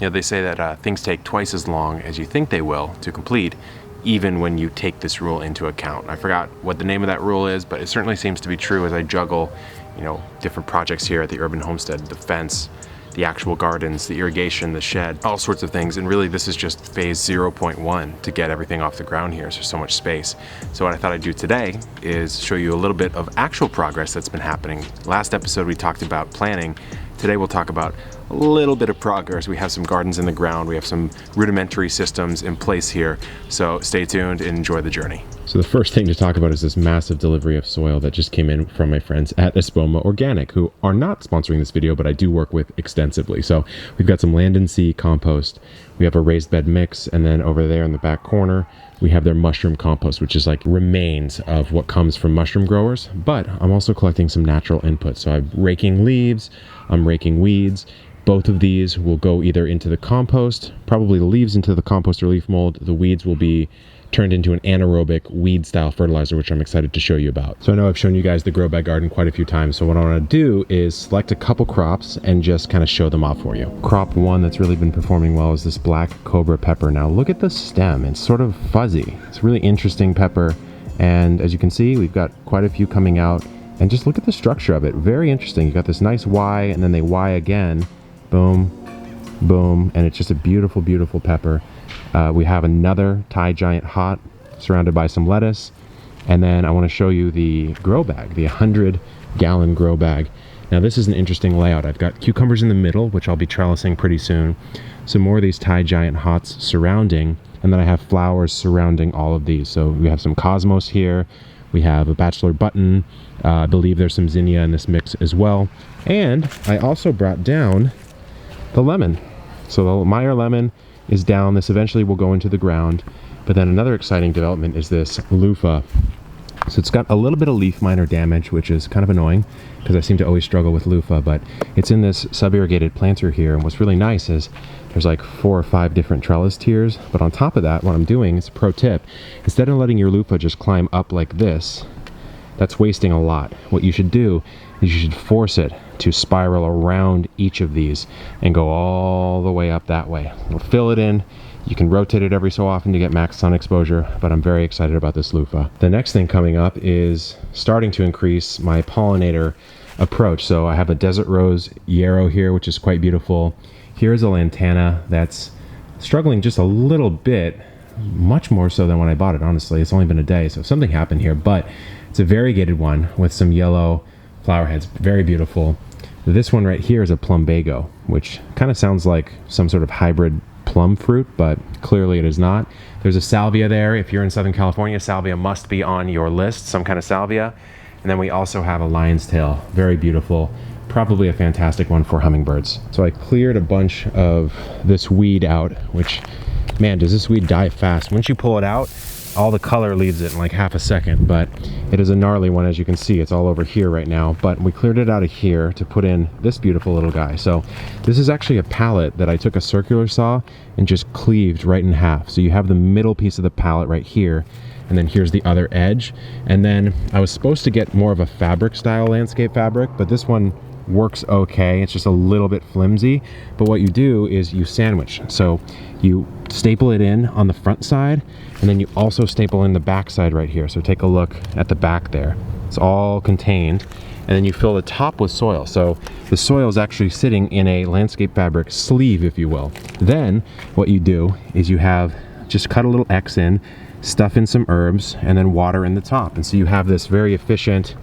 You know, they say that things take twice as long as you think they will to complete, even when you take this rule into account. I forgot what the name of that rule is, but it certainly seems to be true as I juggle, you know, different projects here at the Urban Homestead, the fence, the actual gardens, the irrigation, the shed, all sorts of things. And really this is just phase 0.1 to get everything off the ground here. There's so much space. So what I thought I'd do today is show you a little bit of actual progress that's been happening. Last episode we talked about planning. Today we'll talk about a little bit of progress. We have some gardens in the ground. We have some rudimentary systems in place here. So stay tuned and enjoy the journey. So the first thing to talk about is this massive delivery of soil that just came in from my friends at Espoma Organic, who are not sponsoring this video, but I do work with extensively. So we've got some land and sea compost. We have a raised bed mix, and then over there in the back corner, we have their mushroom compost, which is like remains of what comes from mushroom growers. But I'm also collecting some natural input. So I'm raking leaves, I'm raking weeds. Both of these will go either into the compost, probably the leaves into the compost or leaf mold. The weeds will be turned into an anaerobic weed style fertilizer, which I'm excited to show you about. So I know I've shown you guys the grow bag garden quite a few times. So what I want to do is select a couple crops and just kind of show them off for you. Crop one that's really been performing well is this black cobra pepper. Now look at the stem, it's sort of fuzzy. It's a really interesting pepper. And as you can see, we've got quite a few coming out, and just look at the structure of it. Very interesting. You've got this nice Y and then they Y again. Boom, boom, and it's just a beautiful, beautiful pepper. We have another Thai giant hot surrounded by some lettuce. And then I want to show you the grow bag, the 100-gallon grow bag. Now this is an interesting layout. I've got cucumbers in the middle, which I'll be trellising pretty soon. Some more of these Thai giant hots surrounding, and then I have flowers surrounding all of these. So we have some cosmos here. We have a bachelor button. I believe there's some zinnia in this mix as well. And I also brought down the lemon. So the Meyer lemon is down. This eventually will go into the ground. But then another exciting development is this loofah. So it's got a little bit of leaf miner damage, which is kind of annoying because I seem to always struggle with loofah, but it's in this sub-irrigated planter here. And what's really nice is there's like 4 or 5 different trellis tiers. But on top of that, what I'm doing is a pro tip. Instead of letting your loofah just climb up like this, that's wasting a lot. What you should do is you should force it to spiral around each of these and go all the way up that way. It'll fill it in. You can rotate it every so often to get max sun exposure, but I'm very excited about this loofah. The next thing coming up is starting to increase my pollinator approach. So I have a desert rose yarrow here, which is quite beautiful. Here's a lantana that's struggling just a little bit, much more so than when I bought it, honestly. It's only been a day, so something happened here, but it's a variegated one with some yellow flower heads. Very beautiful. This one right here is a plumbago, which kind of sounds like some sort of hybrid plum fruit, but clearly it is not. There's a salvia there. If you're in Southern California, salvia must be on your list, some kind of salvia. And then we also have a lion's tail. Very beautiful. Probably a fantastic one for hummingbirds. So I cleared a bunch of this weed out, which, man, does this weed die fast. Once you pull it out, all the color leaves it in like half a second, but it is a gnarly one. As you can see, it's all over here right now, but we cleared it out of here to put in this beautiful little guy. So this is actually a pallet that I took a circular saw and just cleaved right in half. So you have the middle piece of the pallet right here, and then here's the other edge. And then I was supposed to get more of a fabric style landscape fabric, but this one works okay. It's just a little bit flimsy, but what you do is you sandwich. So you staple it in on the front side, and then you also staple in the back side right here. So take a look at the back there. It's all contained, and then you fill the top with soil. So the soil is actually sitting in a landscape fabric sleeve, if you will. Then what you do is you have just cut a little X in, stuff in some herbs, and then water in the top. And so you have this very efficient,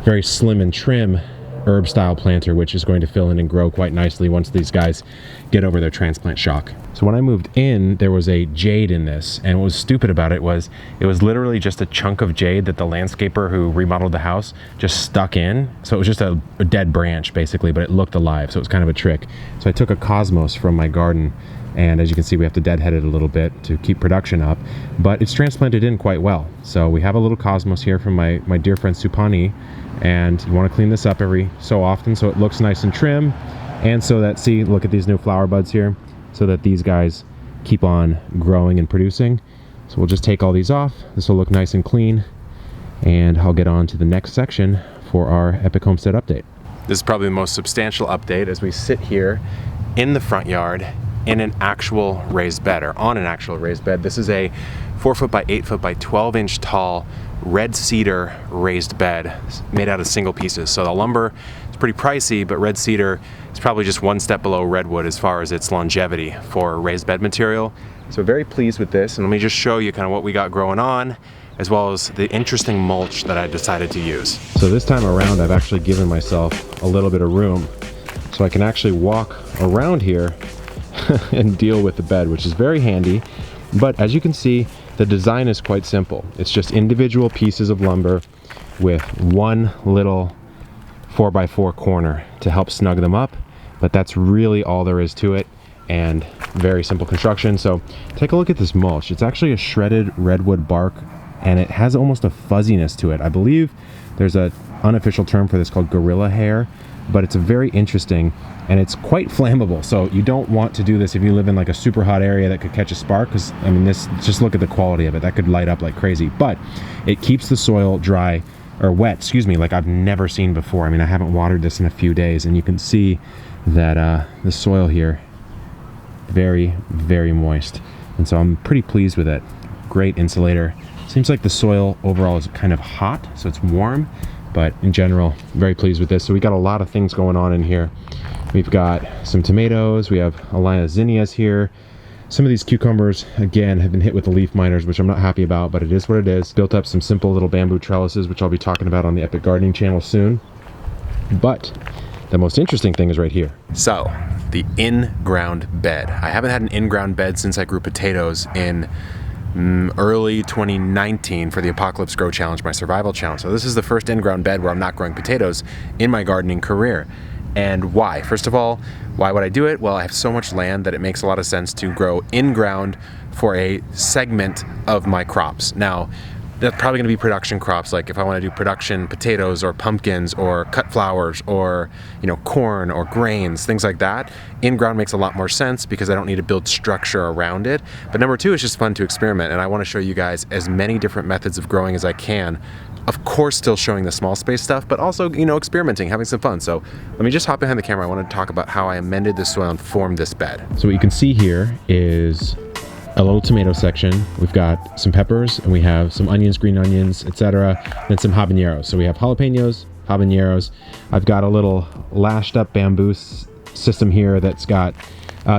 very slim and trim herb style planter, which is going to fill in and grow quite nicely once these guys get over their transplant shock. So when I moved in, there was a jade in this, and what was stupid about it was literally just a chunk of jade that the landscaper who remodeled the house just stuck in. So it was just a dead branch basically, but it looked alive, so it was kind of a trick. So I took a cosmos from my garden, and as you can see, we have to deadhead it a little bit to keep production up, but it's transplanted in quite well. So we have a little cosmos here from my dear friend Supani, and you want to clean this up every so often so it looks nice and trim, and so that, see, look at these new flower buds here, so that these guys keep on growing and producing. So we'll just take all these off. This will look nice and clean, and I'll get on to the next section for our Epic Homestead update. This is probably the most substantial update as we sit here in the front yard in an actual raised bed, or on an actual raised bed. This is a 4 foot by 8 foot by 12 inch tall red cedar raised bed made out of single pieces. So the lumber is pretty pricey, but red cedar is probably just one step below redwood as far as its longevity for raised bed material. So very pleased with this, and let me just show you kind of what we got growing on, as well as the interesting mulch that I decided to use. So this time around, I've actually given myself a little bit of room so I can actually walk around here and deal with the bed, which is very handy. But as you can see, the design is quite simple. It's just individual pieces of lumber with one little 4x4 corner to help snug them up, but that's really all there is to it, and very simple construction. So take a look at this mulch. It's actually a shredded redwood bark, and it has almost a fuzziness to it. I believe there's an unofficial term for this called gorilla hair, but it's a very interesting, and it's quite flammable. So you don't want to do this if you live in like a super hot area that could catch a spark, because I mean, this, just look at the quality of it. That could light up like crazy, but it keeps the soil dry, or wet, excuse me, like I've never seen before. I mean, I haven't watered this in a few days, and you can see that the soil here, very, very moist. And so I'm pretty pleased with it. Great insulator. Seems like the soil overall is kind of hot, so it's warm, but in general, very pleased with this. So we got a lot of things going on in here. We've got some tomatoes, we have a line of zinnias here. Some of these cucumbers, again, have been hit with the leaf miners, which I'm not happy about, but it is what it is. Built up some simple little bamboo trellises, which I'll be talking about on the Epic Gardening channel soon. But the most interesting thing is right here. So, the in-ground bed. I haven't had an in-ground bed since I grew potatoes in early 2019 for the Apocalypse Grow Challenge, my survival challenge. So this is the first in-ground bed where I'm not growing potatoes in my gardening career. And why? First of all, why would I do it? Well, I have so much land that it makes a lot of sense to grow in-ground for a segment of my crops. Now, that's probably going to be production crops, like if I want to do production potatoes or pumpkins or cut flowers or, you know, corn or grains, things like that. In-ground makes a lot more sense because I don't need to build structure around it. But number two, it's just fun to experiment, and I want to show you guys as many different methods of growing as I can. Of course, still showing the small space stuff, but also, you know, experimenting, having some fun. So let me just hop behind the camera. I want to talk about how I amended this soil and formed this bed. So what you can see here is a little tomato section. We've got some peppers, and we have some onions, green onions, etc., and some habaneros. So we have jalapenos, habaneros. I've got a little lashed up bamboo system here that's got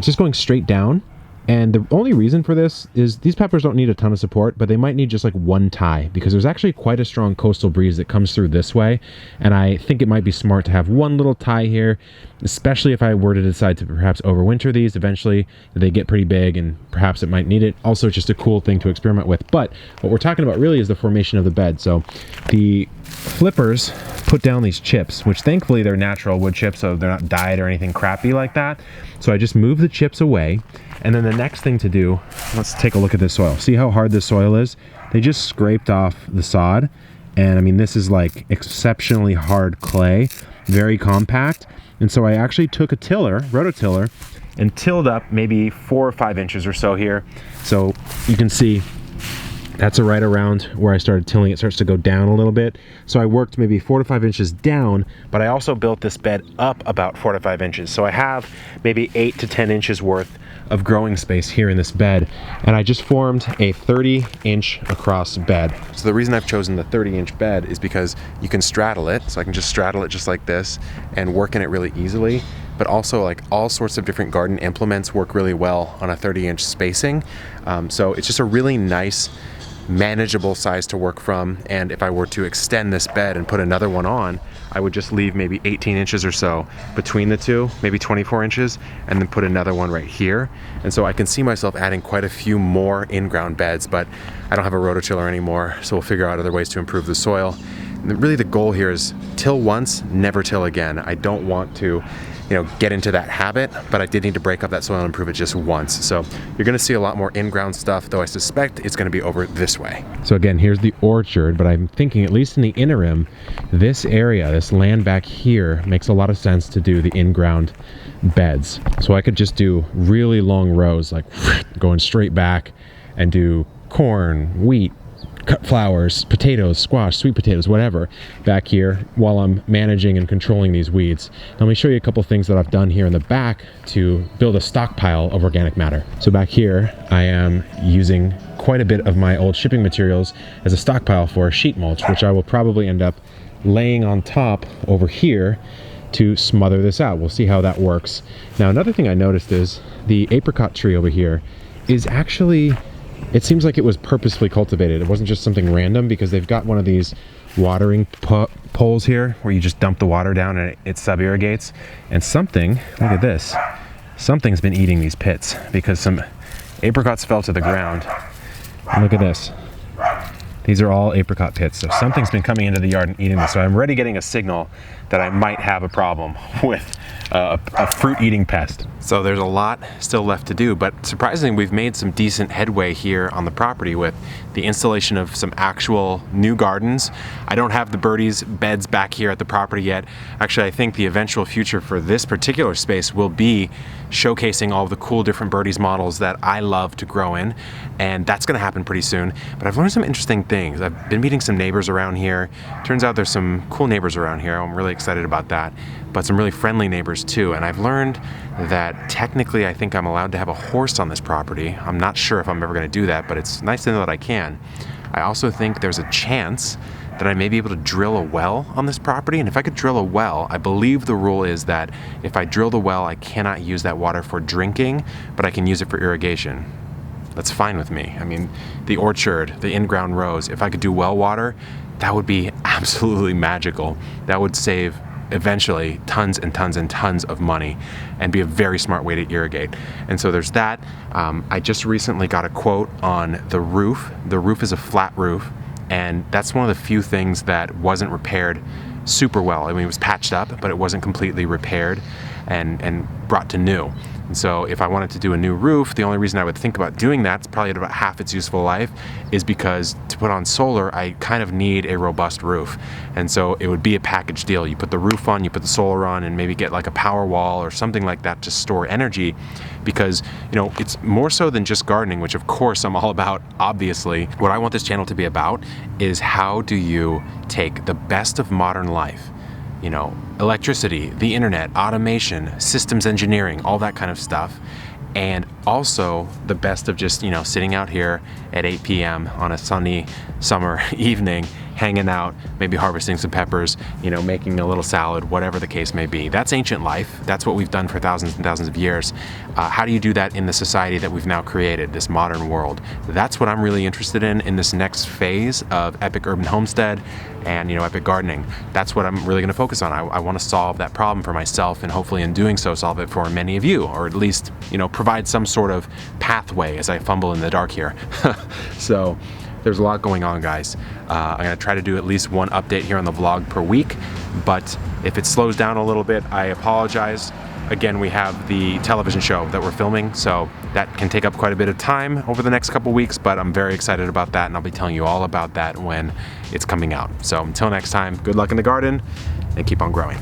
just going straight down. And the only reason for this is these peppers don't need a ton of support, but they might need just like one tie, because there's actually quite a strong coastal breeze that comes through this way. And I think it might be smart to have one little tie here, especially if I were to decide to perhaps overwinter these. Eventually they get pretty big and perhaps it might need it. Also just a cool thing to experiment with. But what we're talking about really is the formation of the bed. So the flippers put down these chips, which thankfully they're natural wood chips, so they're not dyed or anything crappy like that. So I just move the chips away. And then the next thing to do, let's take a look at this soil. See how hard this soil is? They just scraped off the sod. And I mean, this is like exceptionally hard clay, very compact. And so I actually took a tiller, rototiller, and tilled up maybe 4 or 5 inches or so here. So you can see that's right around where I started tilling. It starts to go down a little bit. So I worked maybe 4 to 5 inches down, but I also built this bed up about 4 to 5 inches. So I have maybe 8 to 10 inches worth of growing space here in this bed. And I just formed a 30-inch across bed. So the reason I've chosen the 30-inch bed is because you can straddle it. So I can just straddle it just like this and work in it really easily. But also, like, all sorts of different garden implements work really well on a 30-inch spacing. So it's just a really nice, manageable size to work from. And if I were to extend this bed and put another one on, I would just leave maybe 18 inches or so between the two, maybe 24 inches, and then put another one right here. And so I can see myself adding quite a few more in-ground beds, but I don't have a rototiller anymore, so we'll figure out other ways to improve the soil. And really the goal here is till once, never till again. I don't want to, you know, get into that habit, but I did need to break up that soil and improve it just once. So you're gonna see a lot more in-ground stuff, though I suspect it's gonna be over this way. So again, here's the orchard, but I'm thinking, at least in the interim, this area, this land back here, makes a lot of sense to do the in-ground beds. So I could just do really long rows, like going straight back, and do corn, wheat, cut flowers, potatoes, squash, sweet potatoes, whatever, back here while I'm managing and controlling these weeds. Now, let me show you a couple things that I've done here in the back to build a stockpile of organic matter. So back here, I am using quite a bit of my old shipping materials as a stockpile for sheet mulch, which I will probably end up laying on top over here to smother this out. We'll see how that works. Now, another thing I noticed is the apricot tree over here is actually, it seems like it was purposefully cultivated. It wasn't just something random, because they've got one of these watering poles here where you just dump the water down and it sub-irrigates. And something, look at this, something's been eating these pits, because some apricots fell to the ground. And look at this. These are all apricot pits. So something's been coming into the yard and eating this. So I'm already getting a signal that I might have a problem with a fruit-eating pest. So there's a lot still left to do, but surprisingly, we've made some decent headway here on the property with the installation of some actual new gardens. I don't have the birdies beds back here at the property yet. Actually, I think the eventual future for this particular space will be showcasing all of the cool different birdies models that I love to grow in, and that's gonna happen pretty soon. But I've learned some interesting things. I've been meeting some neighbors around here. Turns out there's some cool neighbors around here. I'm really excited about that, but some really friendly neighbors too. And I've learned that technically I think I'm allowed to have a horse on this property. I'm not sure if I'm ever gonna do that, but it's nice to know that I can. I also think there's a chance that I may be able to drill a well on this property. And if I could drill a well, I believe the rule is that if I drill the well, I cannot use that water for drinking, but I can use it for irrigation. That's fine with me. I mean, the orchard, the in-ground rows, if I could do well water, that would be absolutely magical. That would save eventually tons and tons and tons of money and be a very smart way to irrigate. And so there's that. I just recently got a quote on the roof. The roof is a flat roof, and that's one of the few things that wasn't repaired super well. I mean, it was patched up, but it wasn't completely repaired and brought to new. And so if I wanted to do a new roof, the only reason I would think about doing that, it's probably at about half its useful life, is because to put on solar, I kind of need a robust roof. And so it would be a package deal. You put the roof on, you put the solar on, and maybe get like a power wall or something like that to store energy, because, you know, it's more so than just gardening, which of course I'm all about, obviously. What I want this channel to be about is how do you take the best of modern life, you know, electricity, the internet, automation, systems engineering, all that kind of stuff, and also the best of just, you know, sitting out here at 8 p.m. on a sunny summer evening, hanging out, maybe harvesting some peppers, you know, making a little salad, whatever the case may be. That's ancient life. That's what we've done for thousands and thousands of years. How do you do that in the society that we've now created, this modern world? That's what I'm really interested in this next phase of Epic Urban Homestead and, you know, Epic Gardening. That's what I'm really going to focus on. I want to solve that problem for myself, and hopefully in doing so solve it for many of you, or at least, you know, provide some sort of pathway as I fumble in the dark here. So there's a lot going on, guys. I'm gonna try to do at least one update here on the vlog per week, but if it slows down a little bit, I apologize. Again, we have the television show that we're filming, so that can take up quite a bit of time over the next couple weeks, but I'm very excited about that, and I'll be telling you all about that when it's coming out. So until next time, good luck in the garden and keep on growing.